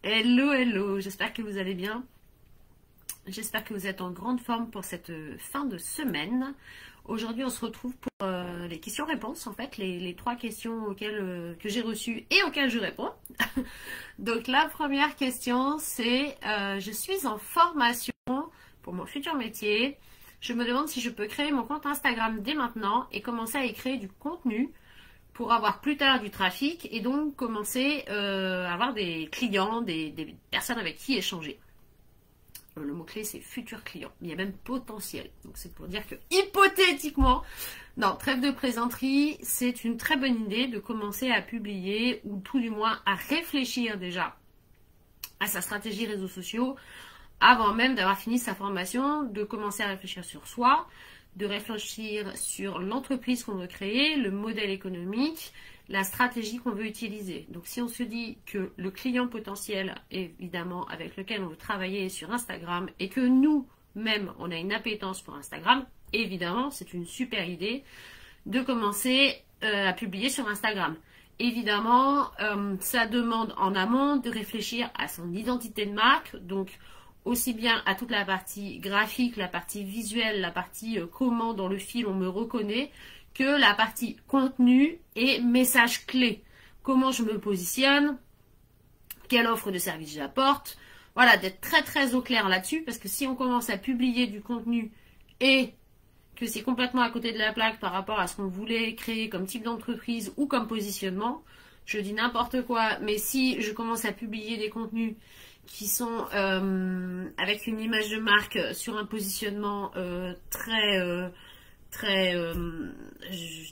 Hello, hello, j'espère que vous allez bien. J'espère que vous êtes en grande forme pour cette fin de semaine. Aujourd'hui, on se retrouve pour les questions-réponses, en fait, les 3 questions auxquelles, que j'ai reçues et auxquelles je réponds. Donc, la première question, c'est je suis en formation pour mon futur métier. Je me demande si je peux créer mon compte Instagram dès maintenant et commencer à y créer du contenu pour avoir plus tard du trafic et donc commencer à avoir des clients, des personnes avec qui échanger. Le mot-clé, c'est futur client. Il y a même potentiel. Donc, c'est pour dire que, hypothétiquement, non, trêve de plaisanterie, c'est une très bonne idée de commencer à publier ou tout du moins à réfléchir déjà à sa stratégie réseaux sociaux avant même d'avoir fini sa formation, de commencer à réfléchir sur soi, de réfléchir sur l'entreprise qu'on veut créer, le modèle économique, la stratégie qu'on veut utiliser. Donc si on se dit que le client potentiel, évidemment, avec lequel on veut travailler sur Instagram et que nous-mêmes, on a une appétence pour Instagram, évidemment, c'est une super idée de commencer à publier sur Instagram. Évidemment, ça demande en amont de réfléchir à son identité de marque, donc aussi bien à toute la partie graphique, la partie visuelle, la partie comment dans le fil on me reconnaît, que la partie contenu et message clé. Comment je me positionne, quelle offre de service j'apporte. Voilà, d'être très très au clair là-dessus, parce que si on commence à publier du contenu et que c'est complètement à côté de la plaque par rapport à ce qu'on voulait créer comme type d'entreprise ou comme positionnement, je dis n'importe quoi, mais si je commence à publier des contenus qui sont avec une image de marque sur un positionnement je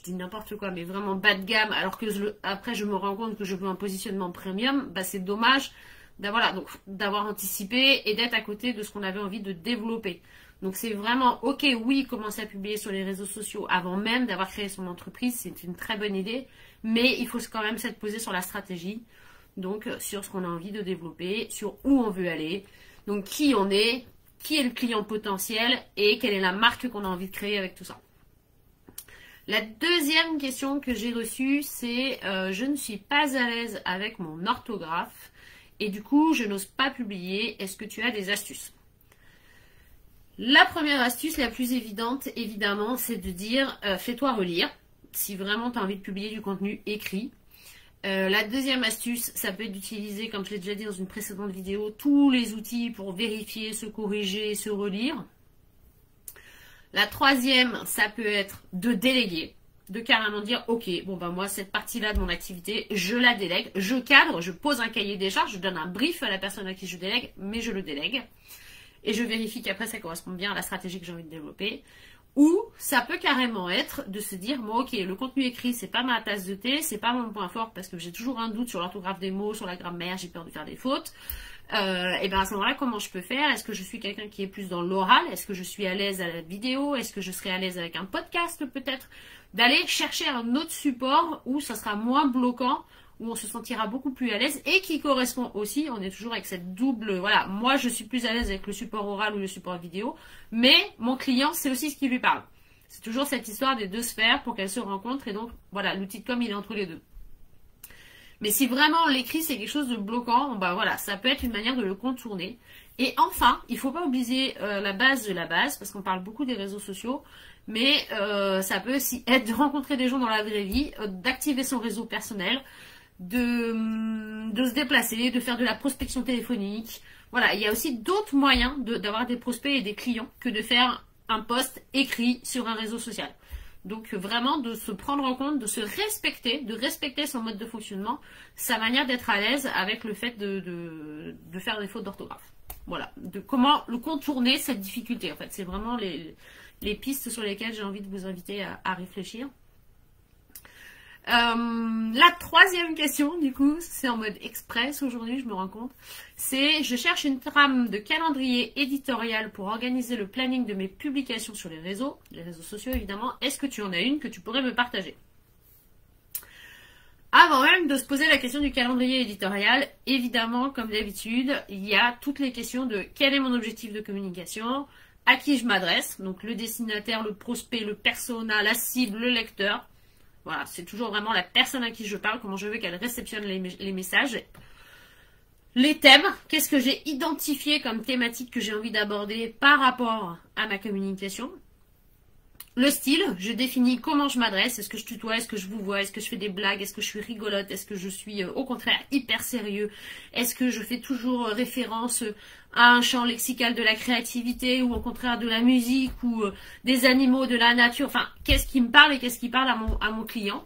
dis n'importe quoi, mais vraiment bas de gamme, alors que après je me rends compte que je veux un positionnement premium, bah c'est dommage d'avoir anticipé et d'être à côté de ce qu'on avait envie de développer. Donc c'est vraiment ok, oui, commencer à publier sur les réseaux sociaux avant même d'avoir créé son entreprise, c'est une très bonne idée, mais il faut quand même s'être posé sur la stratégie. Donc, sur ce qu'on a envie de développer, sur où on veut aller, donc qui on est, qui est le client potentiel et quelle est la marque qu'on a envie de créer avec tout ça. La deuxième question que j'ai reçue, c'est je ne suis pas à l'aise avec mon orthographe et du coup, je n'ose pas publier. Est-ce que tu as des astuces? La première astuce, la plus évidente, évidemment, c'est de dire fais-toi relire si vraiment tu as envie de publier du contenu écrit. La deuxième astuce, ça peut être d'utiliser, comme je l'ai déjà dit dans une précédente vidéo, tous les outils pour vérifier, se corriger, se relire. La troisième, ça peut être de déléguer, de carrément dire, ok, bon ben moi cette partie-là de mon activité, je la délègue, je cadre, je pose un cahier des charges, je donne un brief à la personne à qui je délègue, mais je le délègue. Et je vérifie qu'après ça correspond bien à la stratégie que j'ai envie de développer. Ou ça peut carrément être de se dire, bon ok, le contenu écrit, c'est pas ma tasse de thé, c'est pas mon point fort parce que j'ai toujours un doute sur l'orthographe des mots, sur la grammaire, j'ai peur de faire des fautes. Et bien à ce moment-là, comment je peux faire? Est-ce que je suis quelqu'un qui est plus dans l'oral? Est-ce que je suis à l'aise à la vidéo? Est-ce que je serai à l'aise avec un podcast peut-être? D'aller chercher un autre support où ça sera moins bloquant, où on se sentira beaucoup plus à l'aise et qui correspond aussi, on est toujours avec cette double, voilà, moi je suis plus à l'aise avec le support oral ou le support vidéo, mais mon client c'est aussi ce qui lui parle. C'est toujours cette histoire des deux sphères pour qu'elles se rencontrent et donc voilà, l'outil de com il est entre les deux. Mais si vraiment l'écrit c'est quelque chose de bloquant, bah voilà, ça peut être une manière de le contourner. Et enfin, il ne faut pas oublier la base de la base, parce qu'on parle beaucoup des réseaux sociaux, mais ça peut aussi être de rencontrer des gens dans la vraie vie, d'activer son réseau personnel, de se déplacer, de faire de la prospection téléphonique. Voilà, il y a aussi d'autres moyens d'avoir des prospects et des clients que de faire un post écrit sur un réseau social. Donc vraiment de se prendre en compte, de se respecter, de respecter son mode de fonctionnement, sa manière d'être à l'aise avec le fait de faire des fautes d'orthographe. Voilà, de comment le contourner cette difficulté. En fait, c'est vraiment les pistes sur lesquelles j'ai envie de vous inviter à réfléchir. La troisième question, du coup, c'est en mode express aujourd'hui, je me rends compte, c'est je cherche une trame de calendrier éditorial pour organiser le planning de mes publications sur les réseaux sociaux évidemment. Est-ce que tu en as une que tu pourrais me partager? Avant même de se poser la question du calendrier éditorial, évidemment, comme d'habitude, il y a toutes les questions de quel est mon objectif de communication, à qui je m'adresse, donc le destinataire, le prospect, le persona, la cible, le lecteur. Voilà, c'est toujours vraiment la personne à qui je parle, comment je veux qu'elle réceptionne les messages. Les thèmes, qu'est-ce que j'ai identifié comme thématique que j'ai envie d'aborder par rapport à ma communication. Le style, je définis comment je m'adresse, est-ce que je tutoie, est-ce que je vous vois, est-ce que je fais des blagues, est-ce que je suis rigolote, est-ce que je suis au contraire hyper sérieux, est-ce que je fais toujours référence à un champ lexical de la créativité ou au contraire de la musique ou des animaux, de la nature, enfin qu'est-ce qui me parle et qu'est-ce qui parle à mon client.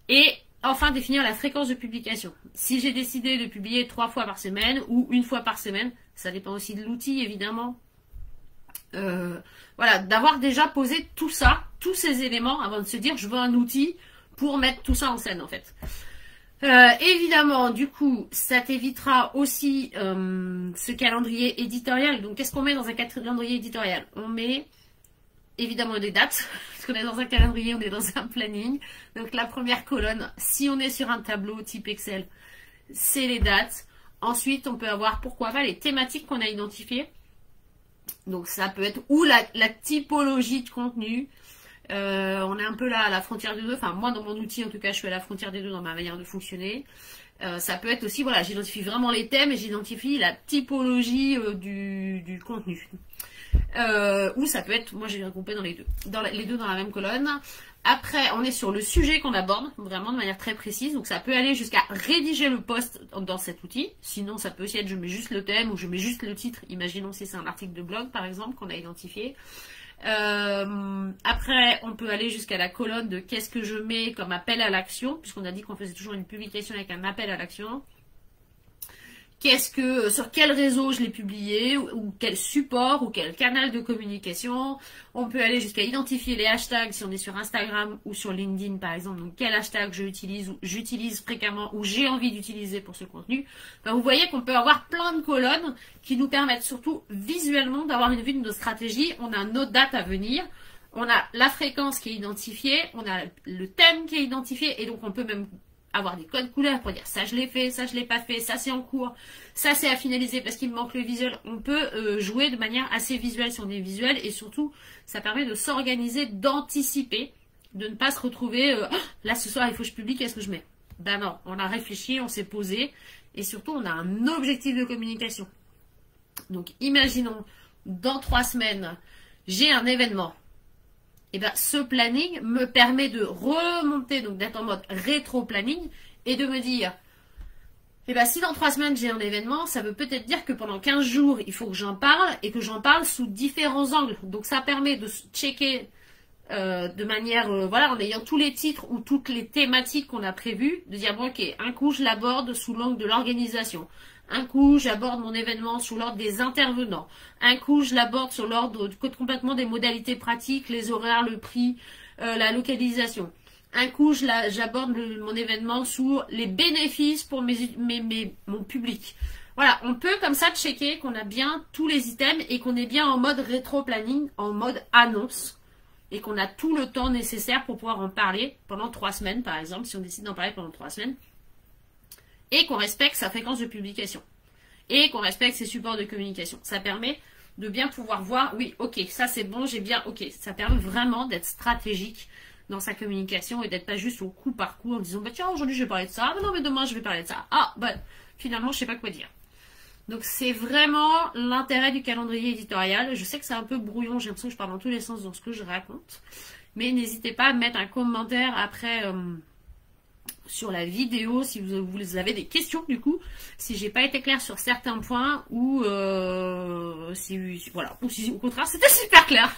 Et enfin définir la fréquence de publication. Si j'ai décidé de publier 3 fois par semaine ou 1 fois par semaine, ça dépend aussi de l'outil évidemment. Voilà, d'avoir déjà posé tout ça, tous ces éléments avant de se dire je veux un outil pour mettre tout ça en scène en fait. Évidemment, du coup, ça t'évitera aussi ce calendrier éditorial. Donc, qu'est-ce qu'on met dans un calendrier éditorial? On met évidemment des dates, parce qu'on est dans un calendrier, on est dans un planning. Donc, la première colonne, si on est sur un tableau type Excel, c'est les dates. Ensuite, on peut avoir, pourquoi pas, les thématiques qu'on a identifiées. Donc, ça peut être, ou la typologie de contenu. On est un peu là à la frontière des deux. Enfin, moi, dans mon outil, en tout cas, je suis à la frontière des deux dans ma manière de fonctionner. Ça peut être aussi, voilà, j'identifie vraiment les thèmes et j'identifie la typologie du contenu. Ou ça peut être, moi j'ai regroupé dans les deux. Les deux dans la même colonne. Après, on est sur le sujet qu'on aborde, vraiment de manière très précise. Donc ça peut aller jusqu'à rédiger le post dans cet outil. Sinon, ça peut aussi être je mets juste le thème ou je mets juste le titre. Imaginons si c'est un article de blog, par exemple, qu'on a identifié. Après, on peut aller jusqu'à la colonne de qu'est-ce que je mets comme appel à l'action, puisqu'on a dit qu'on faisait toujours une publication avec un appel à l'action. Sur quel réseau je l'ai publié, ou quel support, ou quel canal de communication. On peut aller jusqu'à identifier les hashtags si on est sur Instagram ou sur LinkedIn par exemple. Donc quel hashtag j'utilise fréquemment ou j'ai envie d'utiliser pour ce contenu. Enfin, vous voyez qu'on peut avoir plein de colonnes qui nous permettent surtout visuellement d'avoir une vue de nos stratégies. On a nos dates à venir. On a la fréquence qui est identifiée. On a le thème qui est identifié. Et donc on peut même avoir des codes couleurs pour dire ça je l'ai fait, ça je l'ai pas fait, ça c'est en cours, ça c'est à finaliser parce qu'il me manque le visuel. On peut jouer de manière assez visuelle si on est visuel et surtout ça permet de s'organiser, d'anticiper, de ne pas se retrouver là ce soir il faut que je publie, qu'est-ce que je mets? Ben non, on a réfléchi, on s'est posé et surtout on a un objectif de communication. Donc imaginons dans 3 semaines j'ai un événement. Et bien, ce planning me permet de remonter, donc d'être en mode rétro-planning, et de me dire, et bien, si dans 3 semaines j'ai un événement, ça veut peut-être dire que pendant 15 jours, il faut que j'en parle, et que j'en parle sous différents angles. Donc ça permet de checker de manière, voilà, en ayant tous les titres ou toutes les thématiques qu'on a prévues, de dire, bon, ok, un coup je l'aborde sous l'angle de l'organisation. Un coup, j'aborde mon événement sous l'ordre des intervenants. Un coup, je l'aborde sur l'ordre complètement des modalités pratiques, les horaires, le prix, la localisation. Un coup, j'aborde mon événement sous les bénéfices pour mon public. Voilà, on peut comme ça checker qu'on a bien tous les items et qu'on est bien en mode rétro-planning, en mode annonce. Et qu'on a tout le temps nécessaire pour pouvoir en parler pendant 3 semaines, par exemple, si on décide d'en parler pendant 3 semaines. Et qu'on respecte sa fréquence de publication. Et qu'on respecte ses supports de communication. Ça permet de bien pouvoir voir, oui, ok, ça c'est bon, j'ai bien, ok. Ça permet vraiment d'être stratégique dans sa communication et d'être pas juste au coup par coup en disant, bah tiens, aujourd'hui je vais parler de ça, non mais demain je vais parler de ça. Ah, bah finalement je sais pas quoi dire. Donc c'est vraiment l'intérêt du calendrier éditorial. Je sais que c'est un peu brouillon, j'ai l'impression que je parle dans tous les sens dans ce que je raconte. Mais n'hésitez pas à mettre un commentaire après... sur la vidéo si vous avez des questions du coup, si j'ai pas été claire sur certains points ou voilà, ou si au contraire c'était super clair.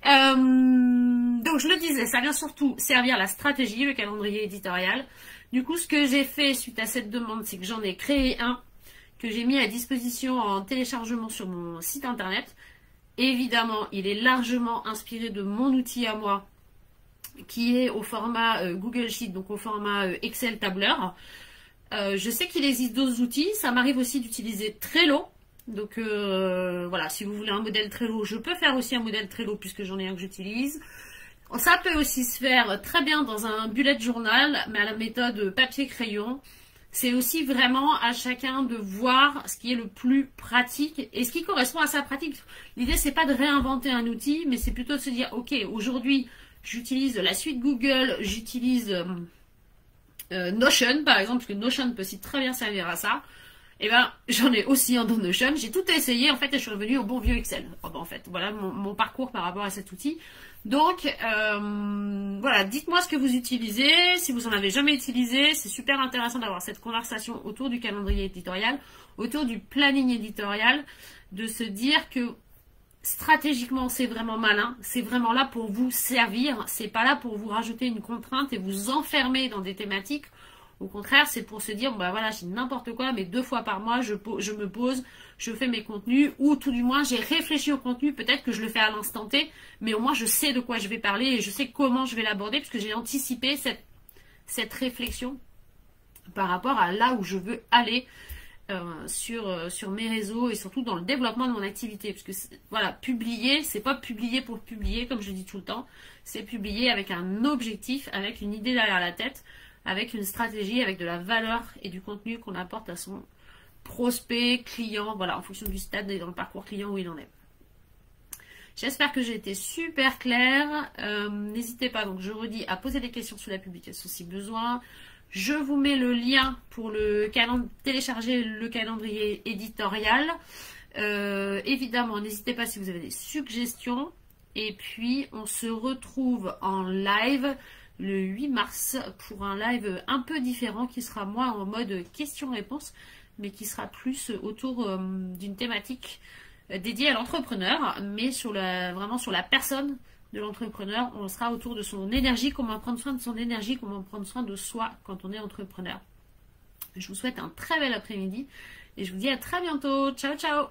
Donc je le disais, ça vient surtout servir la stratégie, le calendrier éditorial. Du coup ce que j'ai fait suite à cette demande, c'est que j'en ai créé un que j'ai mis à disposition en téléchargement sur mon site internet. Évidemment il est largement inspiré de mon outil à moi qui est au format Google Sheet, donc au format Excel tableur. Je sais qu'il existe d'autres outils, ça m'arrive aussi d'utiliser Trello. Donc voilà, si vous voulez un modèle Trello, je peux faire aussi un modèle Trello puisque j'en ai un que j'utilise. Ça peut aussi se faire très bien dans un bullet journal, mais à la méthode papier-crayon. C'est aussi vraiment à chacun de voir ce qui est le plus pratique et ce qui correspond à sa pratique. L'idée, c'est pas de réinventer un outil, mais c'est plutôt de se dire, ok, aujourd'hui, j'utilise la suite Google, j'utilise Notion par exemple, parce que Notion peut aussi très bien servir à ça. Et ben, j'en ai aussi un dans Notion. J'ai tout essayé, en fait, et je suis revenue au bon vieux Excel. En fait, voilà mon parcours par rapport à cet outil. Donc, voilà, dites-moi ce que vous utilisez. Si vous en avez jamais utilisé, c'est super intéressant d'avoir cette conversation autour du calendrier éditorial, autour du planning éditorial, de se dire que stratégiquement, c'est vraiment malin. C'est vraiment là pour vous servir. C'est pas là pour vous rajouter une contrainte et vous enfermer dans des thématiques. Au contraire, c'est pour se dire, bah voilà, j'ai n'importe quoi, mais 2 fois par mois, je me pose, je fais mes contenus, ou tout du moins, j'ai réfléchi au contenu, peut-être que je le fais à l'instant T, mais au moins, je sais de quoi je vais parler et je sais comment je vais l'aborder, puisque j'ai anticipé cette réflexion par rapport à là où je veux aller sur mes réseaux et surtout dans le développement de mon activité. Parce que, voilà, publier, c'est pas publier pour publier, comme je dis tout le temps, c'est publier avec un objectif, avec une idée derrière la tête, avec une stratégie, avec de la valeur et du contenu qu'on apporte à son prospect, client, voilà, en fonction du stade et dans le parcours client où il en est. J'espère que j'ai été super claire. N'hésitez pas, donc je redis, à poser des questions sous la publication si besoin. Je vous mets le lien pour télécharger le calendrier éditorial. Évidemment, n'hésitez pas si vous avez des suggestions. Et puis, on se retrouve en live le 8 mars pour un live un peu différent qui sera moins en mode questions-réponses, mais qui sera plus autour d'une thématique dédiée à l'entrepreneur, mais vraiment sur la personne de l'entrepreneur. On sera autour de son énergie, comment prendre soin de son énergie, comment prendre soin de soi quand on est entrepreneur. Je vous souhaite un très bel après-midi et je vous dis à très bientôt. Ciao, ciao!